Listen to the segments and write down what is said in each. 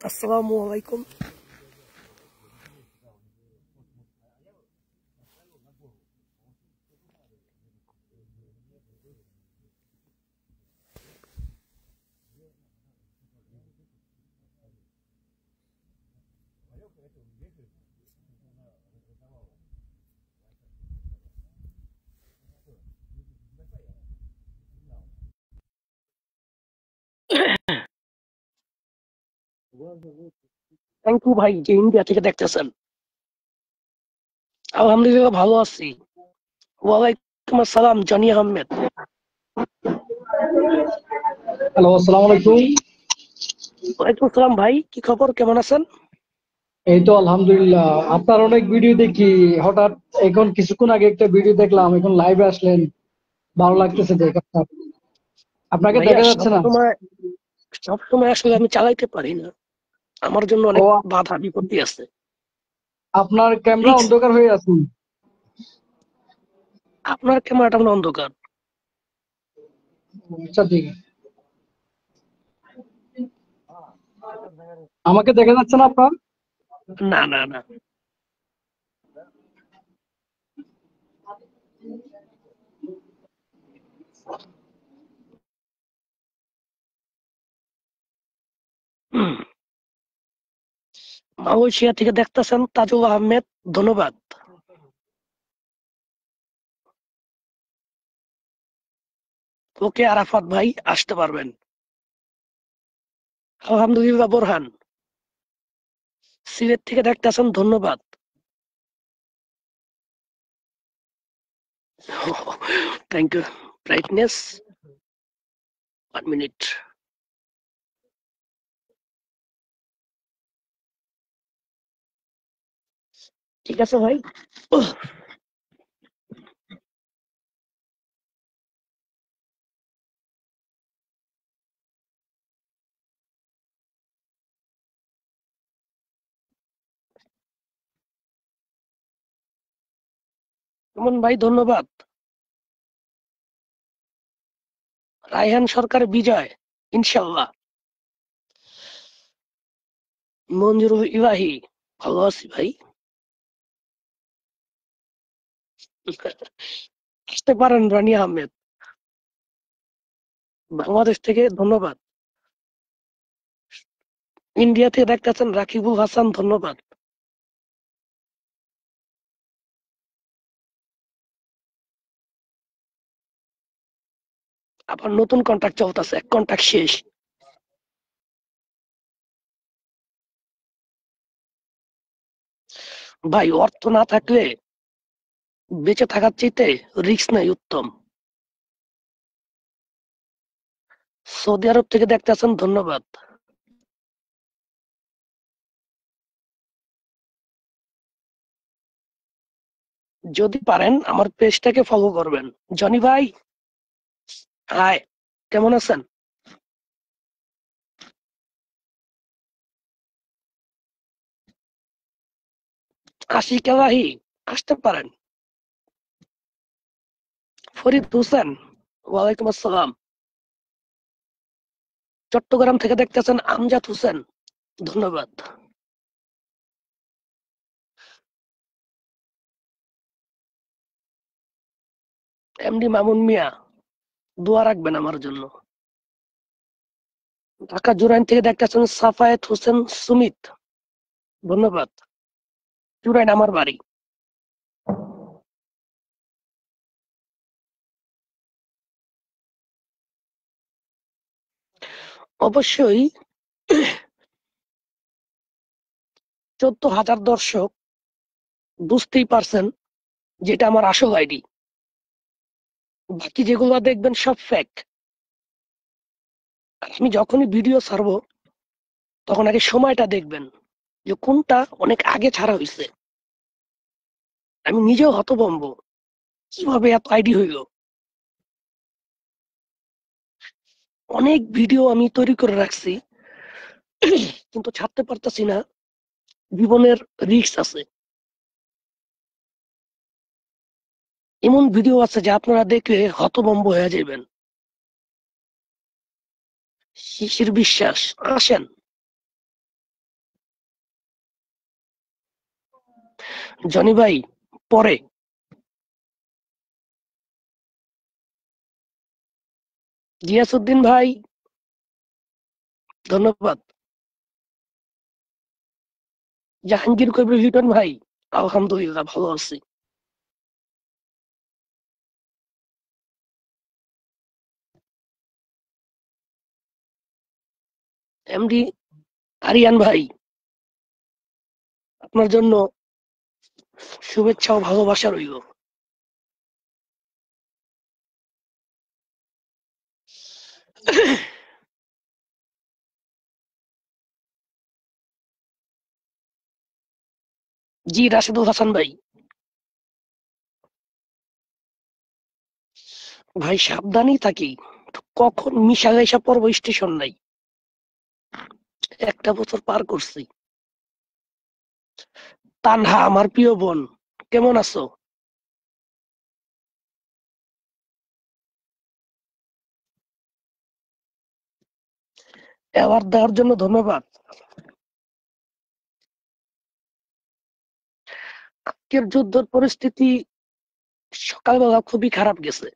আসসালামু আলাইকুম। Thank you ভাই যে ইন্ডিয়া থেকে দেখতেছেন। আলহামদুলিল্লাহ ভালো আছি। ওয়ালাইকুম আসসালাম জনি আহমেদ। হ্যালো, আসসালামু আলাইকুম। ওয়ালাইকুম আসসালাম ভাই, কি খবর, কেমন আছেন? এই তো আলহামদুলিল্লাহ। আপনার অনেক ভিডিও দেখি, হঠাৎ এখন কিছুক্ষণ আগে একটা ভিডিও দেখলাম, এখন লাইভে আসলেন, ভালো লাগতেছে দেখে। আপনাকে ভাইয়া দেখা যাচ্ছে না? সবসময় আসলে আমি চালাইতে পারি না, আমার জন্য ও, অনেক বাধা বিপত্তি আছে। আপনার ক্যামেরা রিক্স, অন্ধকার হয়ে আছে। আপনার ক্যামেরাটা মনে হয় অন্ধকার। আচ্ছা, ঠিক আছে। আমাকে দেখা যাচ্ছে না আপনার? না না না, মালয়েশিয়া থেকে দেখতেছেন তাজুল আহমেদ, ধন্যবাদ। ওকে আরাফাত ভাই আসতে পারবেন। আলহামদুলিল্লাহ বোরহান সিলেট থেকে দেখতেছেন, ধন্যবাদ। Thank you. Brightness 1 minute. ঠিক আছে ভাই। সুমন ভাই ধন্যবাদ। রায়হান সরকার বিজয় ইনশাল্লাহ। মঞ্জুরুল ইলাহি ভালো আছি ভাই। আসতে পারেন রানী আহমেদ বাংলাদেশ থেকে, ধন্যবাদ। ইন্ডিয়া থেকে দেখতেছেন রাকিবুল হাসান, ধন্যবাদ। আবার নতুন কন্ট্রাক্ট চলতেছে, এক কন্ট্রাক্ট শেষ। ভাই অর্থ না থাকলে বেঁচে থাকার চাইতে রিস্ক নাই উত্তম। সৌদি আরব থেকে দেখতেছেন, ধন্যবাদ। যদি পারেন আমার পেজটাকে ফলো করবেন। জনি ভাই হাই, কেমন আছেন? আশিক এলাহি আসতে পারেন। ফরিদ হোসেন ওয়ালাইকুম আসসালাম। চট্টগ্রাম থেকে দেখতেছেন আমজাদ হোসেন, ধন্যবাদ। এমডি মামুন মিয়া দোয়া রাখবেন আমার জন্য। ঢাকা জুরাইন থেকে দেখতেছেন সাফায়েত হোসেন সুমিত, ধন্যবাদ। জুরাইন আমার বাড়ি। অবশ্যই 14,000 দর্শক বুঝতেই পারছেন যেটা আমার আসল আইডি। বাকি যেগুলো দেখবেন সব ফেক। আমি যখনই ভিডিও ছাড়বো তখন আগে সময়টা দেখবেন যে কোনটা অনেক আগে ছাড়া হয়েছে। আমি নিজেও হতভম্ব, কিভাবে এত আইডি হইল। অনেক ভিডিও আমি তৈরি করে রাখছি, কিন্তু ছাড়তে পারতাছি না, জীবনের রিস্ক আছে। এমন ভিডিও আছে যা আপনারা দেখলে হতভম্ব হয়ে যাবেন। শিশির বিশ্বাস, আসেন। জনি ভাই, পরে। গিয়াসউদ্দিন ভাই, ধন্যবাদ। জাহাঙ্গীর কবির লিটন ভাই, আলহামদুলিল্লাহ ভালো আছি। এমডি আরিয়ান ভাই, আপনার জন্য শুভেচ্ছা ও ভালোবাসা রইল। জি রাশেদুল হাসান ভাই। ভাই সাবধানেই থাকি, কখন মিশা গাইসা পড়বো স্টেশন নাই। 1টা বছর পার করছি। তানহা, আমার প্রিয় বোন, কেমন আছো? অ্যাওয়ার্ড দেওয়ার জন্য ধন্যবাদ। আজকের যুদ্ধের পরিস্থিতি সকালবেলা খুবই খারাপ গেছে।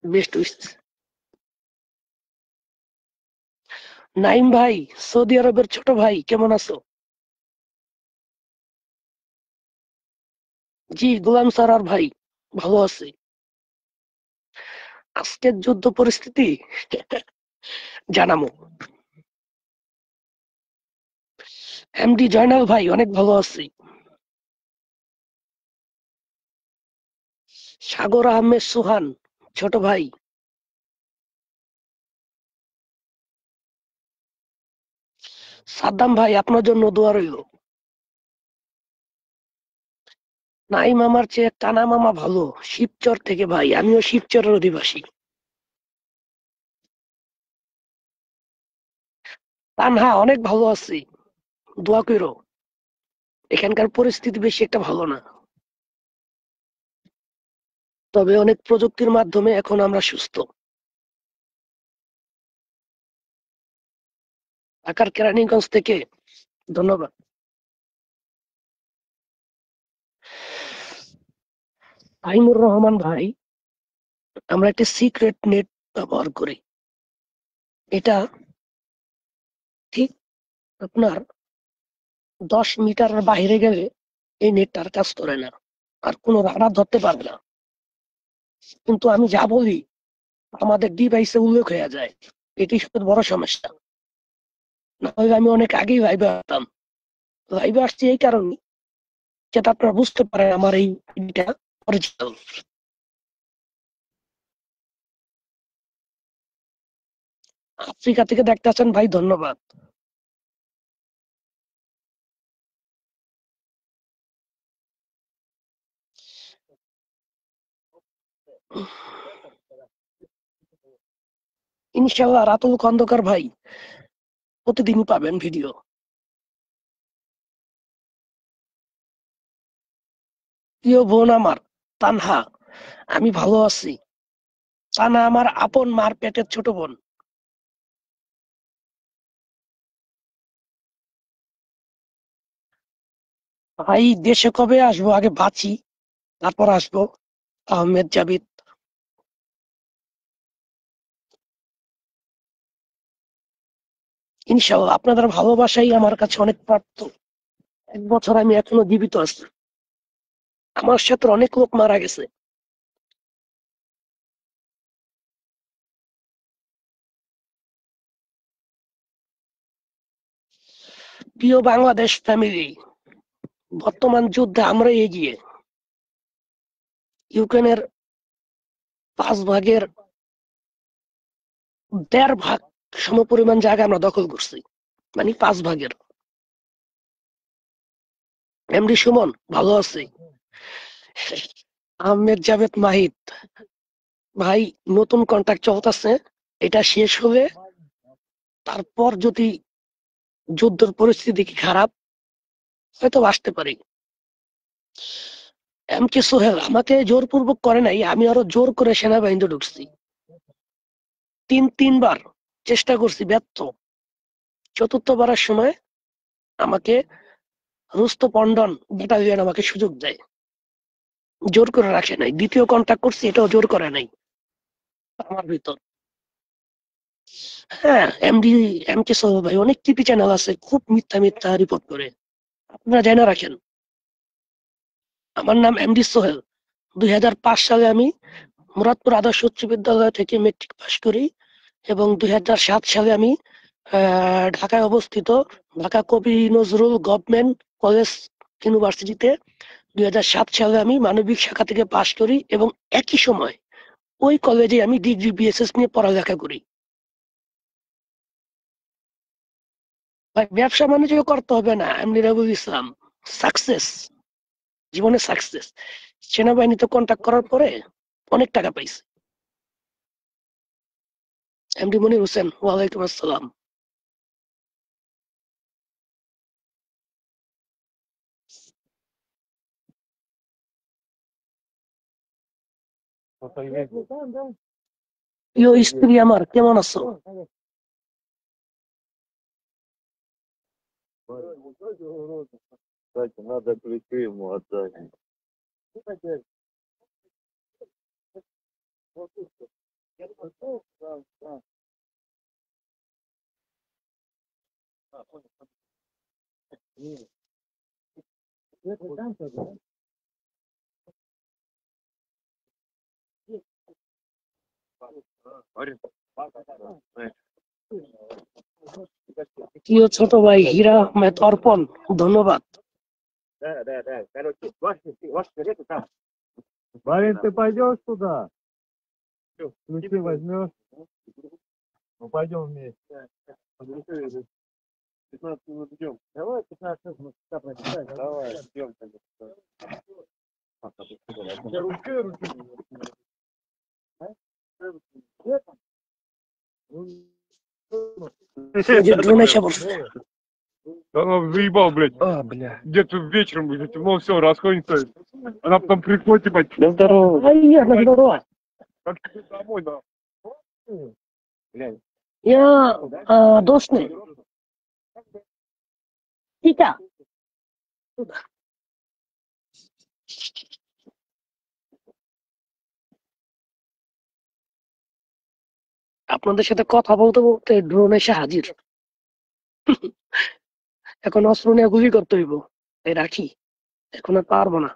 Best wish. নাইম ভাই, সৌদি আরবের ছোট ভাই, কেমন আছো? জি গোলাম সারার ভাই, ভালো আছি। আজকের যুদ্ধ পরিস্থিতি জানামো। এমডি জয়নাল ভাই, অনেক ভালো আছি। সাগর আহমেদ সুহান, ছোট ভাই। সাদ্দাম ভাই, আপনার জন্য দোয়া রইল। নাইম আমার চেয়ে কানা মামা ভালো, শিবচর থেকে ভাই, আমিও শিবচরের অধিবাসী। তানহা, অনেক ভালো আছি, দোয়া কইরো। এখানকার পরিস্থিতি বেশি একটা ভালো না, তবে অনেক প্রযুক্তির মাধ্যমে এখন আমরা সুস্থ। ঢাকার কেরানীগঞ্জ থেকে, ধন্যবাদ। আইনুর রহমান ভাই, আমরা একটা সিক্রেট নেট ব্যবহার করি। এটা ঠিক আপনার 10 মিটারের বাইরে গেলে এই নেটটার কাজ করে না, আর কোনো রাডার ধরতে পারবে না। কিন্তু আমি যা বলি আমাদের ডিভাইসে উল্লেখ হয়ে যায়, এটি সবচেয়ে বড় সমস্যা। না হলে আমি অনেক আগেই লাইভে আসতাম। লাইভে আসছি এই কারণে, যাতে আপনারা বুঝতে পারেন আমার এই আইডিটা অরিজিনাল। আফ্রিকা থেকে দেখতে আছেন ভাই, ধন্যবাদ। ইনশাল্লাহ রাতুল খন্দকার ভাই, প্রতিদিনই পাবেন ভিডিও। প্রিয় বোন আমার তানহা, আমি ভালো আছি। তানহা আমার আপন মার পেটের ছোট বোন। ভাই দেশে কবে আসবো, আগে বাঁচি, তারপর আসবো। আহমেদ জাবিদ। ইনশাল্লাহ আপনাদের ভালোবাসাই আমার কাছে অনেক প্রাপ্ত। 1 বছর আমি এখনো জীবিত আছি, আমার সাথে অনেক লোক মারা গেছে। প্রিয় বাংলাদেশ ফ্যামিলি, বর্তমান যুদ্ধে আমরা এগিয়ে। ইউক্রেনের 5 ভাগের 1.5 ভাগ সমপরিমাণ জায়গা আমরা দখল করছি, মানে 5 ভাগের। এমডি সুমন ভালো আছি। আহমেদ জাভেদ মাহিদ ভাই, নতুন কন্ট্রাক্ট চলতেছে, এটা শেষ হলে তারপর যদি যুদ্ধের পরিস্থিতি কি খারাপ হয়তো আসতে পারি। এম কে সোহেল আমাকে জোরপূর্বক করে নাই, আমি আরো জোর করে সেনাবাহিনীতে ঢুকছি। তিনবার চেষ্টা করছি, ব্যর্থ। চতুর্থবারের সময় আমাকে রুস্তো পন্ডন ব্যাটালিয়ন আমাকে সুযোগ দেয়, জোর করে রাখে নাই। দ্বিতীয় কন্ট্যাক্ট করছি, এটাও জোর করে নাই আমার ভিতর। হ্যাঁ, এমডি এম কে সোহেল ভাই অনেক টিভি চ্যানেল আছে, খুব মিথ্যা মিথ্যা রিপোর্ট করে, আপনারা জেনে রাখেন। আমার নাম এমডি সোহেল। 2005 সালে আমি মুরাদপুর আদর্শ উচ্চ বিদ্যালয় থেকে মেট্রিক পাস করি এবং 2007 সালে আমি ঢাকায় অবস্থিত ঢাকা কবি নজরুল গভর্নমেন্ট কলেজ ইউনিভার্সিটিতে 2007 সালে আমি মানবিক শাখা থেকে পাশ করি এবং একই সময় ওই কলেজে আমি ডিগ্রি বিএসএস নিয়ে পড়ালেখা করি। ভাই, ব্যবসা বাণিজ্য করতে হবে না, আমি নিরাবুল ইসলাম। সাকসেস, জীবনে সাকসেস। সেনাবাহিনীতে কন্ট্যাক্ট করার পরে অনেক টাকা পাইছি। এমডি মনির হোসেন, ওয়ালাইকুম আসসালাম। প্রিয় স্ত্রী আমার, কেমন আছো? Кстати, надо ключи ему отдать. প্রিয় ছোট ভাই হীরা আহমেদ অর্পণ, ধন্যবাদ। Да, да, да. Короче, ваш карета там. Барин, ты пойдешь туда? Ключи возьмешь? Ну, пойдем вместе. 15 минут ждем. Давай 15 минут. Давай, ждем. Руки. এই যে ড্রোন এসে পড়ছে। Она заебал, блядь. бля. Где-то вечером, блядь, мол, все, расходимся. Она потом приходит, ебать. Да здорово. Ай, на здорово. Как ты домой, да? Я дошный. Тика. আপনাদের সাথে কথা বলতে বলতে ড্রোন এসে হাজির। এখন অস্ত্র নিয়ে গুলি করতে হইব, তাই রাখি, এখন আর পারবো না।